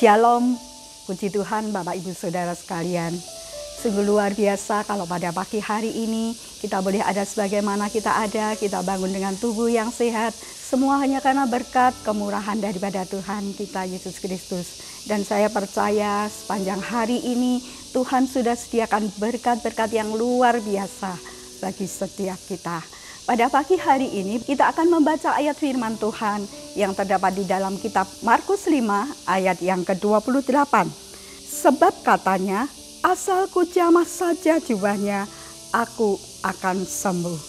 Shalom, puji Tuhan Bapak Ibu Saudara sekalian. Sungguh luar biasa kalau pada pagi hari ini kita boleh ada sebagaimana kita ada, kita bangun dengan tubuh yang sehat. Semua hanya karena berkat kemurahan daripada Tuhan kita Yesus Kristus. Dan saya percaya sepanjang hari ini Tuhan sudah sediakan berkat-berkat yang luar biasa bagi setiap kita. Pada pagi hari ini kita akan membaca ayat firman Tuhan yang terdapat di dalam kitab Markus 5 ayat yang ke-28. Sebab katanya, asalku jamah saja jubahnya, aku akan sembuh.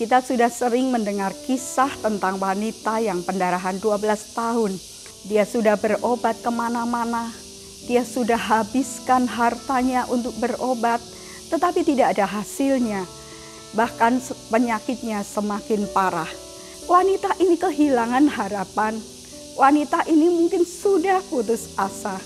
Kita sudah sering mendengar kisah tentang wanita yang pendarahan 12 tahun. Dia sudah berobat kemana-mana, dia sudah habiskan hartanya untuk berobat, tetapi tidak ada hasilnya. Bahkan penyakitnya semakin parah. Wanita ini kehilangan harapan. Wanita ini mungkin sudah putus asa.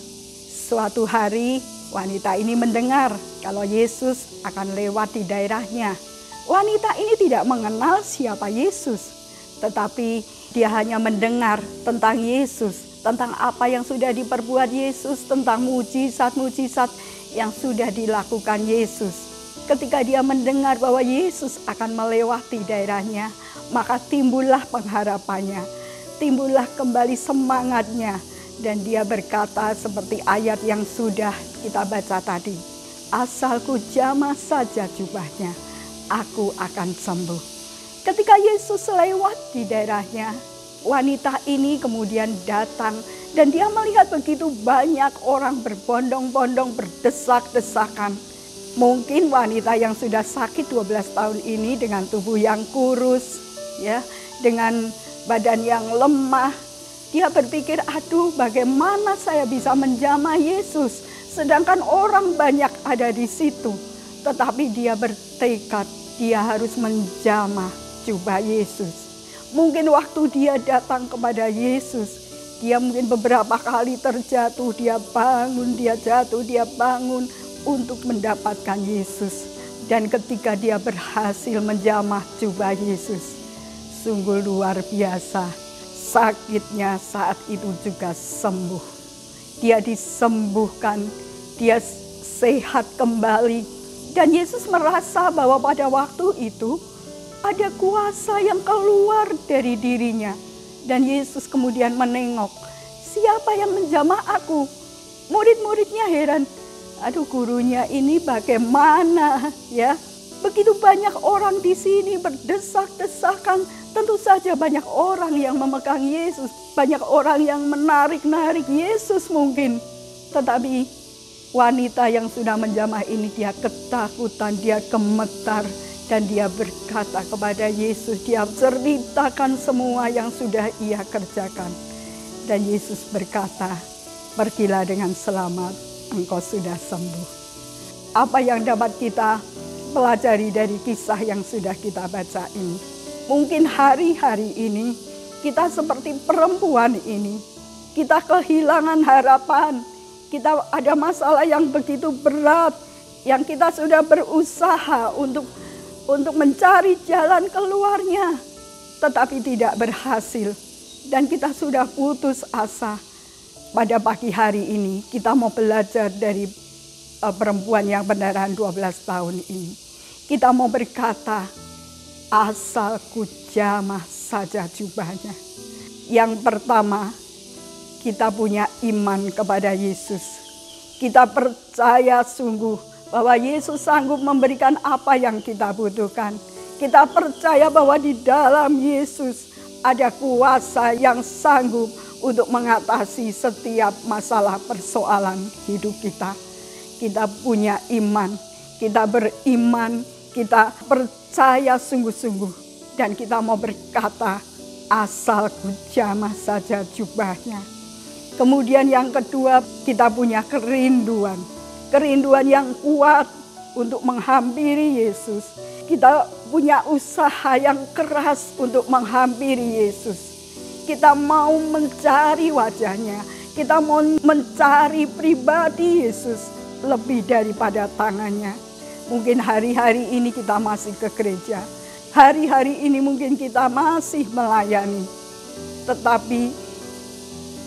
Suatu hari wanita ini mendengar kalau Yesus akan lewat di daerahnya. Wanita ini tidak mengenal siapa Yesus, tetapi dia hanya mendengar tentang Yesus, tentang apa yang sudah diperbuat Yesus, tentang mujizat-mujizat yang sudah dilakukan Yesus. Ketika dia mendengar bahwa Yesus akan melewati daerahnya, maka timbullah pengharapannya, timbullah kembali semangatnya. Dan dia berkata seperti ayat yang sudah kita baca tadi, asalku jamah saja jubahnya, aku akan sembuh. Ketika Yesus lewat di daerahnya, wanita ini kemudian datang dan dia melihat begitu banyak orang berbondong-bondong berdesak-desakan. Mungkin wanita yang sudah sakit 12 tahun ini dengan tubuh yang kurus, ya, dengan badan yang lemah, dia berpikir, aduh bagaimana saya bisa menjamah Yesus, sedangkan orang banyak ada di situ. Tetapi dia bertekad, dia harus menjamah jubah Yesus. Mungkin waktu dia datang kepada Yesus, dia mungkin beberapa kali terjatuh, dia bangun, dia jatuh, dia bangun, untuk mendapatkan Yesus. Dan ketika dia berhasil menjamah jubah Yesus, sungguh luar biasa. Sakitnya saat itu juga sembuh. Dia disembuhkan, dia sehat kembali. Dan Yesus merasa bahwa pada waktu itu ada kuasa yang keluar dari dirinya. Dan Yesus kemudian menengok, siapa yang menjamah aku? Murid-muridnya heran. Aduh, gurunya ini bagaimana ya? Begitu banyak orang di sini berdesak-desakan. Tentu saja banyak orang yang memegang Yesus, banyak orang yang menarik-narik Yesus mungkin. Tetapi wanita yang sudah menjamah ini dia ketakutan, dia gemetar dan dia berkata kepada Yesus, dia ceritakan semua yang sudah ia kerjakan. Dan Yesus berkata, pergilah dengan selamat. Engkau sudah sembuh. Apa yang dapat kita pelajari dari kisah yang sudah kita baca ini? Mungkin hari-hari ini kita seperti perempuan ini. Kita kehilangan harapan. Kita ada masalah yang begitu berat. Yang kita sudah berusaha untuk mencari jalan keluarnya. Tetapi tidak berhasil. Dan kita sudah putus asa. Pada pagi hari ini kita mau belajar dari perempuan yang pendarahan 12 tahun ini. Kita mau berkata, asalku jamah saja jubahnya. Yang pertama, kita punya iman kepada Yesus. Kita percaya sungguh bahwa Yesus sanggup memberikan apa yang kita butuhkan. Kita percaya bahwa di dalam Yesus ada kuasa yang sanggup untuk mengatasi setiap masalah persoalan hidup kita. Kita punya iman, kita beriman, kita percaya sungguh-sungguh. Dan kita mau berkata, asalku jamah saja jubahnya. Kemudian yang kedua, kita punya kerinduan. Kerinduan yang kuat untuk menghampiri Yesus. Kita punya usaha yang keras untuk menghampiri Yesus. Kita mau mencari wajahnya. Kita mau mencari pribadi Yesus lebih daripada tangannya. Mungkin hari-hari ini kita masih ke gereja. Hari-hari ini mungkin kita masih melayani. Tetapi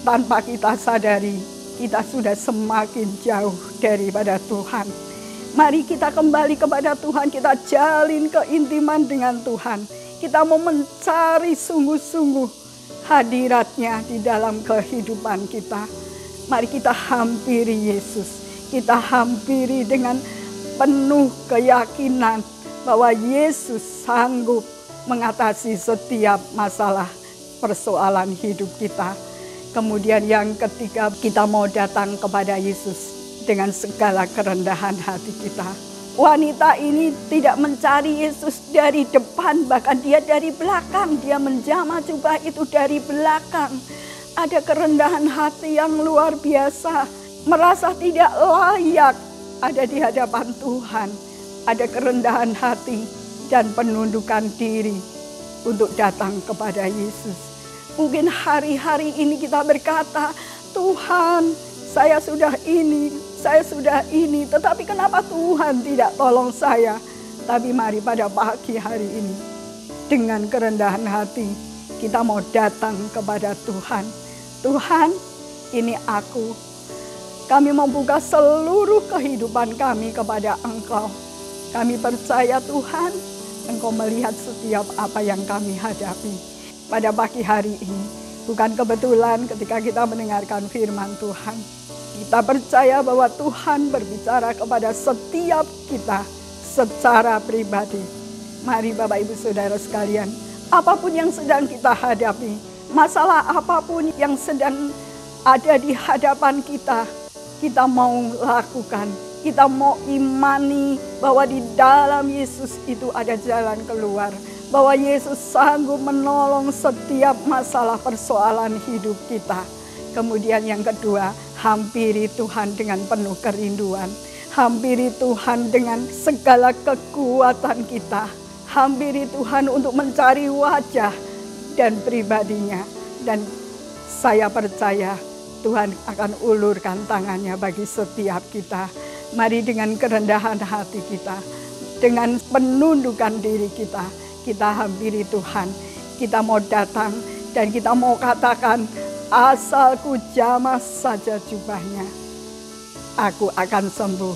tanpa kita sadari, kita sudah semakin jauh daripada Tuhan. Mari kita kembali kepada Tuhan, kita jalin keintiman dengan Tuhan. Kita mau mencari sungguh-sungguh hadirat-Nya di dalam kehidupan kita. Mari kita hampiri Yesus. Kita hampiri dengan penuh keyakinan bahwa Yesus sanggup mengatasi setiap masalah persoalan hidup kita. Kemudian yang ketiga, kita mau datang kepada Yesus dengan segala kerendahan hati kita. Wanita ini tidak mencari Yesus dari depan, bahkan dia dari belakang. Dia menjamah jubah itu dari belakang. Ada kerendahan hati yang luar biasa. Merasa tidak layak ada di hadapan Tuhan. Ada kerendahan hati dan penundukan diri untuk datang kepada Yesus. Mungkin hari-hari ini kita berkata, Tuhan, saya sudah ini, tetapi kenapa Tuhan tidak tolong saya? Tapi mari pada pagi hari ini, dengan kerendahan hati, kita mau datang kepada Tuhan. Tuhan, ini aku. Kami membuka seluruh kehidupan kami kepada Engkau. Kami percaya Tuhan, Engkau melihat setiap apa yang kami hadapi. Pada pagi hari ini, bukan kebetulan ketika kita mendengarkan firman Tuhan. Kita percaya bahwa Tuhan berbicara kepada setiap kita secara pribadi. Mari Bapak Ibu Saudara sekalian, apapun yang sedang kita hadapi, masalah apapun yang sedang ada di hadapan kita mau lakukan. Kita mau imani bahwa di dalam Yesus itu ada jalan keluar. Bahwa Yesus sanggup menolong setiap masalah persoalan hidup kita. Kemudian yang kedua, hampiri Tuhan dengan penuh kerinduan. Hampiri Tuhan dengan segala kekuatan kita. Hampiri Tuhan untuk mencari wajah dan pribadinya. Dan saya percaya Tuhan akan ulurkan tangannya bagi setiap kita. Mari dengan kerendahan hati kita, dengan penundukan diri kita hampiri Tuhan. Kita mau datang dan kita mau katakan, asalku jamah saja jubahnya, aku akan sembuh.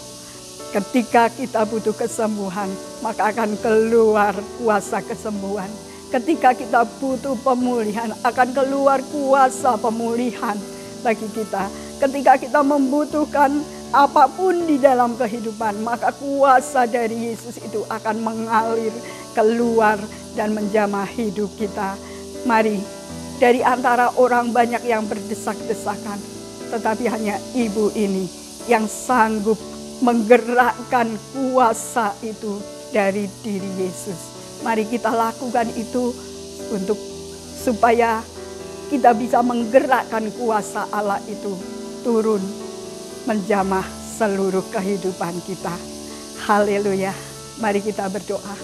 Ketika kita butuh kesembuhan, maka akan keluar kuasa kesembuhan. Ketika kita butuh pemulihan, akan keluar kuasa pemulihan bagi kita. Ketika kita membutuhkan apapun di dalam kehidupan, maka kuasa dari Yesus itu akan mengalir keluar dan menjamah hidup kita. Mari, dari antara orang banyak yang berdesak-desakan, tetapi hanya Ibu ini yang sanggup menggerakkan kuasa itu dari diri Yesus. Mari kita lakukan itu supaya kita bisa menggerakkan kuasa Allah itu turun menjamah seluruh kehidupan kita. Haleluya. Mari kita berdoa.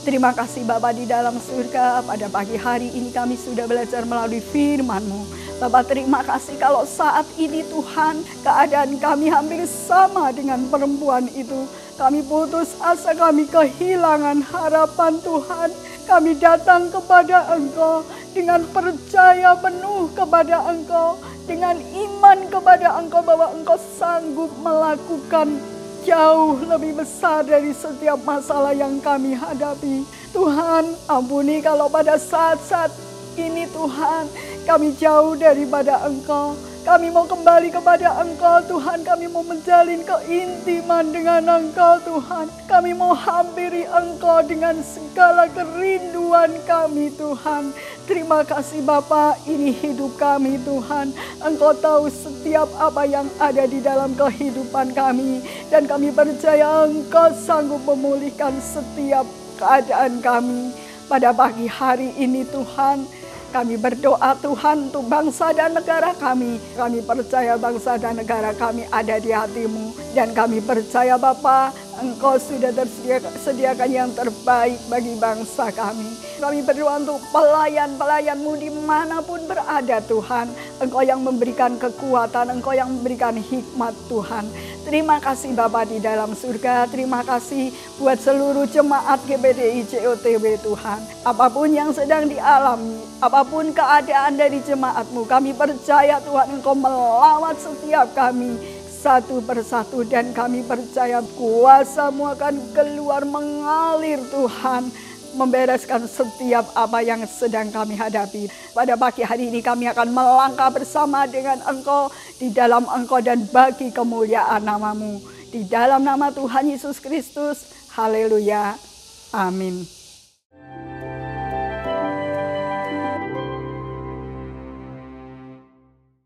Terima kasih Bapa di dalam surga, pada pagi hari ini kami sudah belajar melalui firman-Mu. Bapa, terima kasih kalau saat ini Tuhan, keadaan kami hampir sama dengan perempuan itu. Kami putus asa, kami kehilangan harapan Tuhan. Kami datang kepada Engkau dengan percaya penuh kepada Engkau, dengan iman kepada Engkau bahwa Engkau sanggup melakukan jauh lebih besar dari setiap masalah yang kami hadapi. Tuhan, ampuni kalau pada saat-saat ini Tuhan, kami jauh daripada Engkau. Kami mau kembali kepada Engkau Tuhan. Kami mau menjalin keintiman dengan Engkau Tuhan. Kami mau hampiri Engkau dengan segala kerinduan kami Tuhan. Terima kasih Bapa, ini hidup kami Tuhan. Engkau tahu setiap apa yang ada di dalam kehidupan kami. Dan kami percaya Engkau sanggup memulihkan setiap keadaan kami. Pada pagi hari ini Tuhan, kami berdoa Tuhan untuk bangsa dan negara kami. Kami percaya bangsa dan negara kami ada di hati-Mu. Dan kami percaya Bapa, Engkau sudah sediakan yang terbaik bagi bangsa kami. Kami berdoa untuk pelayan-pelayan-Mu dimanapun berada Tuhan. Engkau yang memberikan kekuatan, Engkau yang memberikan hikmat Tuhan. Terima kasih Bapa di dalam surga. Terima kasih buat seluruh jemaat GBDI JOTW Tuhan. Apapun yang sedang dialami, apapun keadaan dari jemaat-Mu, kami percaya Tuhan Engkau melawat setiap kami satu persatu, dan kami percaya kuasa-Mu akan keluar mengalir Tuhan, membereskan setiap apa yang sedang kami hadapi. Pada pagi hari ini kami akan melangkah bersama dengan Engkau, di dalam Engkau dan bagi kemuliaan nama-Mu. Di dalam nama Tuhan Yesus Kristus, haleluya, amin.